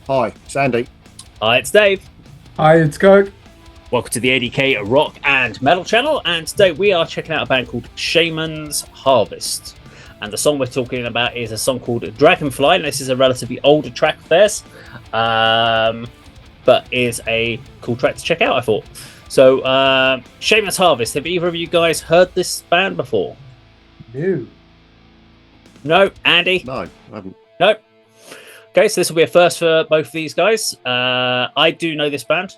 Hi, it's Andy. Hi, it's Dave. Hi, it's Kirk. Welcome to the A.D.K rock and metal channel, and today we are checking out a band called Shaman'S Harvest. And the song we're talking about is a song called Dragonfly, and this is a relatively older track of theirs, but is a cool track to check out, I thought. So, Shaman'S Harvest, have either of you guys heard this band before? No. No? Andy? No, I haven't. No? Okay, so this will be a first for both of these guys. I do know this band,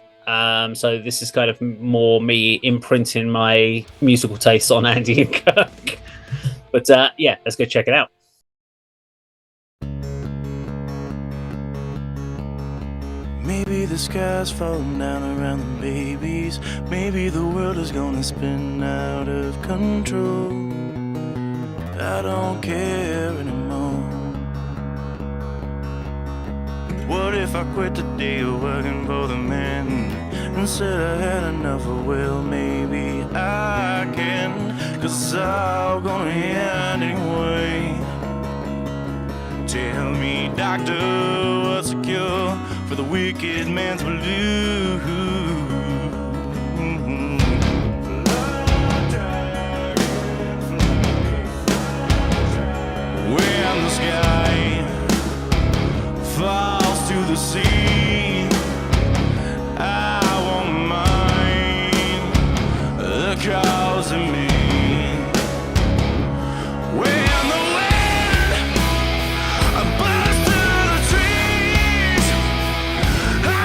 so this is kind of more me imprinting my musical tastes on Andy and Kirk. But yeah, let's go check it out. Maybe the sky's falling down around the babies. Maybe the world is gonna spin out of control. I don't care anymore. What if I quit today working for the man and said I had enough of, well, maybe I can, 'cause it's all gonna end anyway. Tell me, doctor, what's the cure for the wicked man's blues? When the sky falls to the sea, I won't mind the cause of me. When the wind blows through the trees, I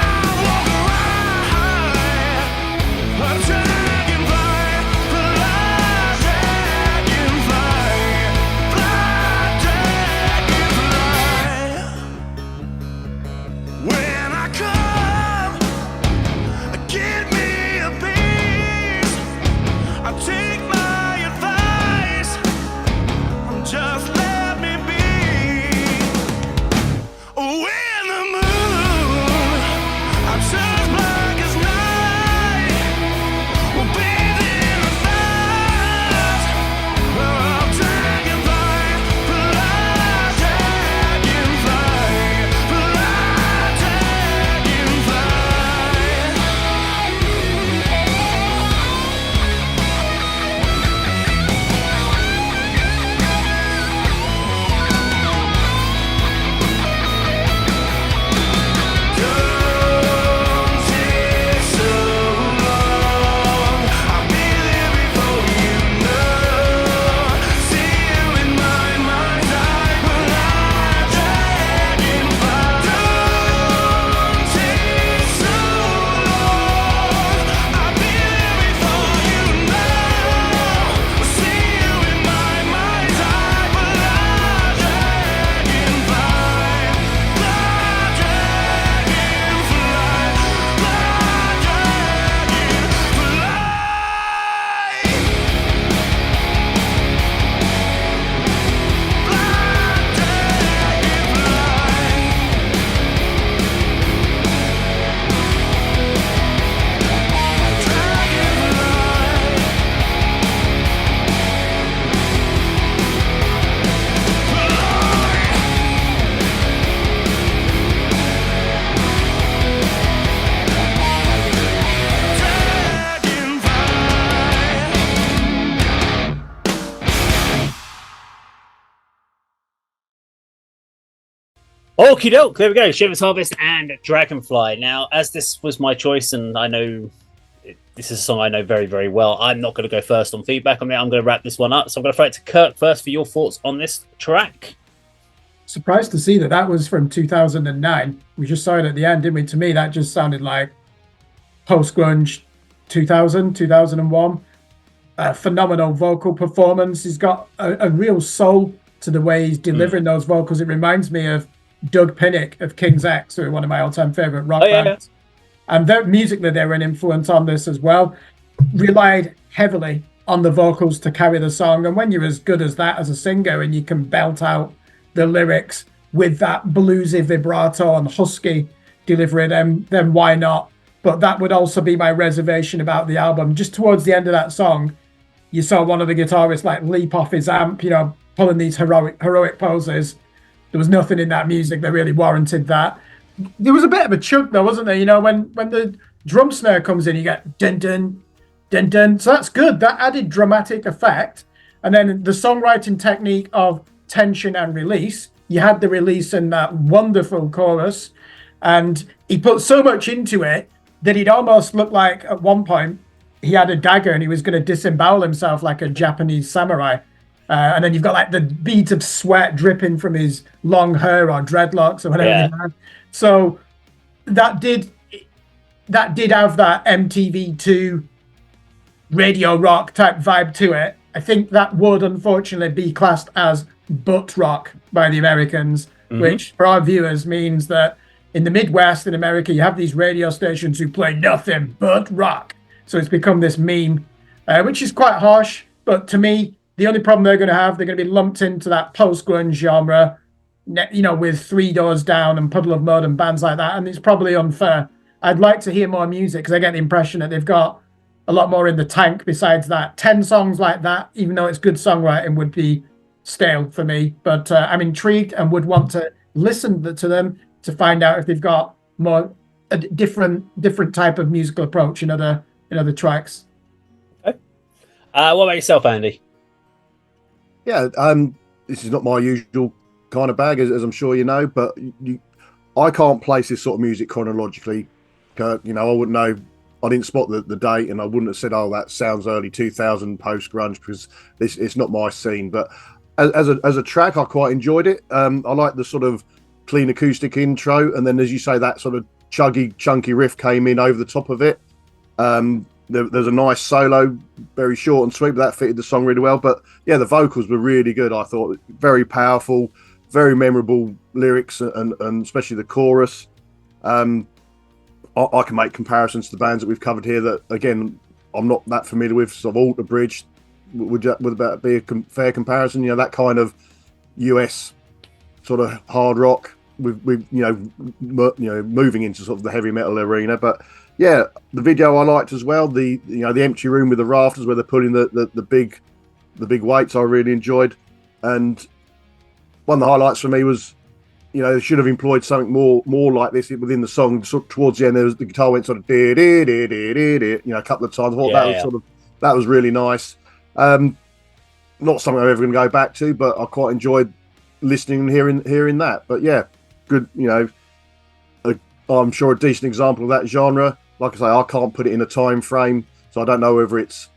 walk around a dragonfly, fly dragonfly, fly dragonfly. When I come, give me a piece. I take my advice, just let me be. When the moon, I'm just black as night, will bathe in the fires of dragonfly, fly dragonfly, fly dragonfly. Don't take so long. I'll be there before you know. See you in my mind's eye, fly dragonfly. Don't take so long. I'll be there before you know. See you in my mind's eye, fly dragonfly, fly dragonfly, Okie doke, there we go. Shaman'S Harvest and Dragonfly. Now, as this was my choice, and I know this is a song I know very, very well, I'm not going to go first on feedback on it. I'm going to wrap this one up. So I'm going to throw it to Kirk first for your thoughts on this track. Surprised to see that was from 2009. We just saw it at the end, didn't we? To me, that just sounded like post-grunge 2001. Phenomenal vocal performance. He's got a real soul to the way he's delivering those vocals. It reminds me of Doug Pinnick of King's X, who are one of my all-time favorite rock bands. And musically, they were an influence on this as well. Relied heavily on the vocals to carry the song. And when you're as good as that as a singer and you can belt out the lyrics with that bluesy vibrato and husky delivery, then why not? But that would also be my reservation about the album. Just towards the end of that song, you saw one of the guitarists like leap off his amp, pulling these heroic poses. There was nothing in that music that really warranted that. There was a bit of a chunk though, wasn't there? You know, when the drum snare comes in, you get dun dun dun dun. So that's good. That added dramatic effect. And then the songwriting technique of tension and release. You had the release and that wonderful chorus, and he put so much into it that it almost looked like at one point he had a dagger and he was going to disembowel himself like a Japanese samurai. And then you've got like the beads of sweat dripping from his long hair or dreadlocks or whatever. Yeah. So that did have that MTV2 radio rock type vibe to it. I think that would unfortunately be classed as butt rock by the Americans, which for our viewers means that in the Midwest in America, you have these radio stations who play nothing but rock. So it's become this meme, which is quite harsh. But to me, the only problem they're going to be lumped into that post-grunge genre, you know, with Three Doors Down and Puddle of Mud and bands like that. And it's probably unfair. I'd like to hear more music because I get the impression that they've got a lot more in the tank besides that. 10 songs like that, even though it's good songwriting, would be stale for me. But I'm intrigued and would want to listen to them to find out if they've got more a different type of musical approach in other tracks. Okay. What about yourself, Andy? Yeah, this is not my usual kind of bag, as I'm sure you know, but I can't place this sort of music chronologically. Kirk, you know, I wouldn't know. I didn't spot the date, and I wouldn't have said, "Oh, that sounds early 2000 post grunge," because it's not my scene. But as a track, I quite enjoyed it. I like the sort of clean acoustic intro, and then, as you say, that sort of chunky riff came in over the top of it. There's a nice solo, very short and sweet, but that fitted the song really well. But yeah, the vocals were really good. I thought very powerful, very memorable lyrics, and especially the chorus. I can make comparisons to the bands that we've covered here that, again, I'm not that familiar with. Sort of Alter Bridge, would that be a fair comparison? You know, that kind of US sort of hard rock with moving into sort of the heavy metal arena. But yeah, the video I liked as well. The empty room with the rafters where they're putting the big weights, I really enjoyed. And one of the highlights for me was, you know, they should have employed something more like this within the song. So towards the end, the guitar went sort of a couple of times. I thought that was really nice. Not something I'm ever going to go back to, but I quite enjoyed listening and hearing that. But yeah, good. You know, I'm sure a decent example of that genre. Like I say, I can't put it in a time frame, so I don't know whether it's,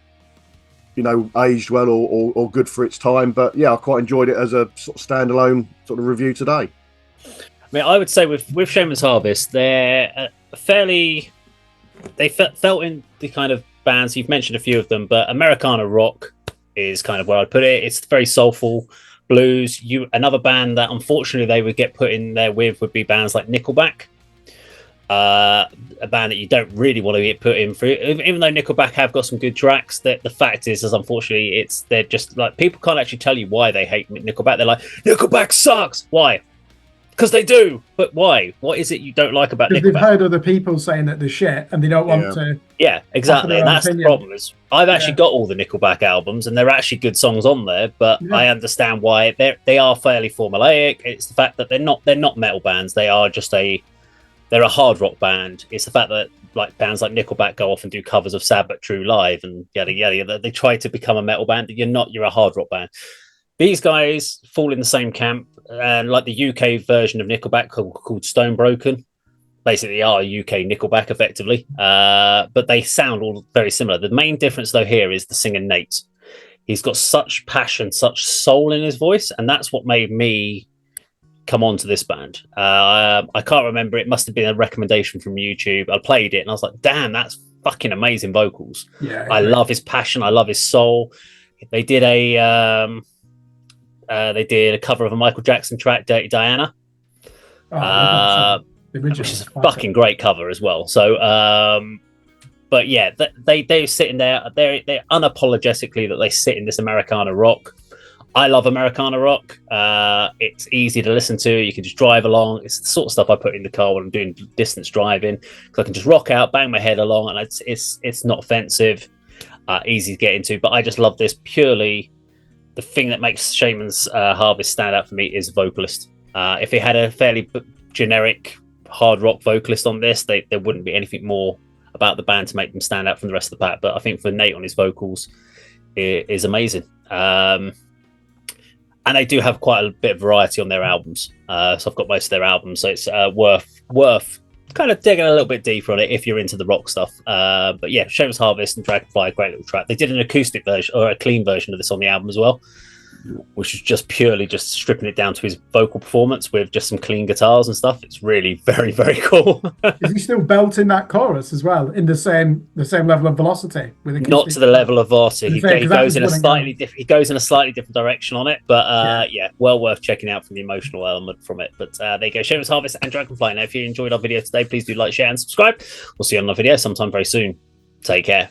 you know, aged well or good for its time. But yeah, I quite enjoyed it as a sort of standalone sort of review today. I mean, I would say with Shaman'S Harvest, they're they felt in the kind of bands, you've mentioned a few of them, but Americana rock is kind of where I'd put it. It's very soulful blues. Another band that unfortunately they would get put in there with would be bands like Nickelback. A band that you don't really want to get put in for, even though Nickelback have got some good tracks. That the fact is unfortunately they're just like, people can't actually tell you why they hate Nickelback. They're like, Nickelback sucks. Why? Because they do. But why? What is it you don't like about Nickelback? They've heard other people saying that they're shit and they don't want to. Yeah, exactly. And that's the problem. Is I've actually got all the Nickelback albums and there are actually good songs on there, but I understand why they are fairly formulaic. It's the fact that they're not metal bands. They are just they're a hard rock band. It's the fact that like bands like Nickelback go off and do covers of Sad But True live and yada yada. They try to become a metal band. You're a hard rock band. These guys fall in the same camp, and like the UK version of Nickelback called Stonebroken, basically are UK Nickelback effectively, but they sound all very similar. The main difference though here is the singer Nate. He's got such passion, such soul in his voice, and that's what made me come on to this band. I can't remember, it must have been a recommendation from YouTube. I played it and I was like, damn, that's fucking amazing vocals. I love his passion, I love his soul. They did a cover of a Michael Jackson track, Dirty Diana, which is a fucking great cover as well. So but yeah, they're sitting there, they're unapologetically that they sit in this Americana rock. I love Americana rock. It's easy to listen to. You can just drive along. It's the sort of stuff I put in the car when I'm doing distance driving, because I can just rock out, bang my head along, and it's not offensive, easy to get into. But I just love this purely. The thing that makes Shaman'S Harvest stand out for me is vocalist. If it had a fairly generic hard rock vocalist on this, there wouldn't be anything more about the band to make them stand out from the rest of the pack. But I think for Nate on his vocals, it is amazing. And they do have quite a bit of variety on their albums. So I've got most of their albums, so it's worth kind of digging a little bit deeper on it if you're into the rock stuff. But yeah, Shaman'S Harvest and Dragonfly, great little track. They did an acoustic version or a clean version of this on the album as well, which is just purely just stripping it down to his vocal performance with just some clean guitars and stuff. It's really very, very cool. Is he still belting that chorus as well in the same level of velocity? With Not to the level of Varty. He goes in a slightly different. He goes in a slightly different direction on it, but yeah, well worth checking out from the emotional element from it. But there you go, Shaman'S Harvest and Dragonfly. Now, if you enjoyed our video today, please do like, share, and subscribe. We'll see you on another video sometime very soon. Take care.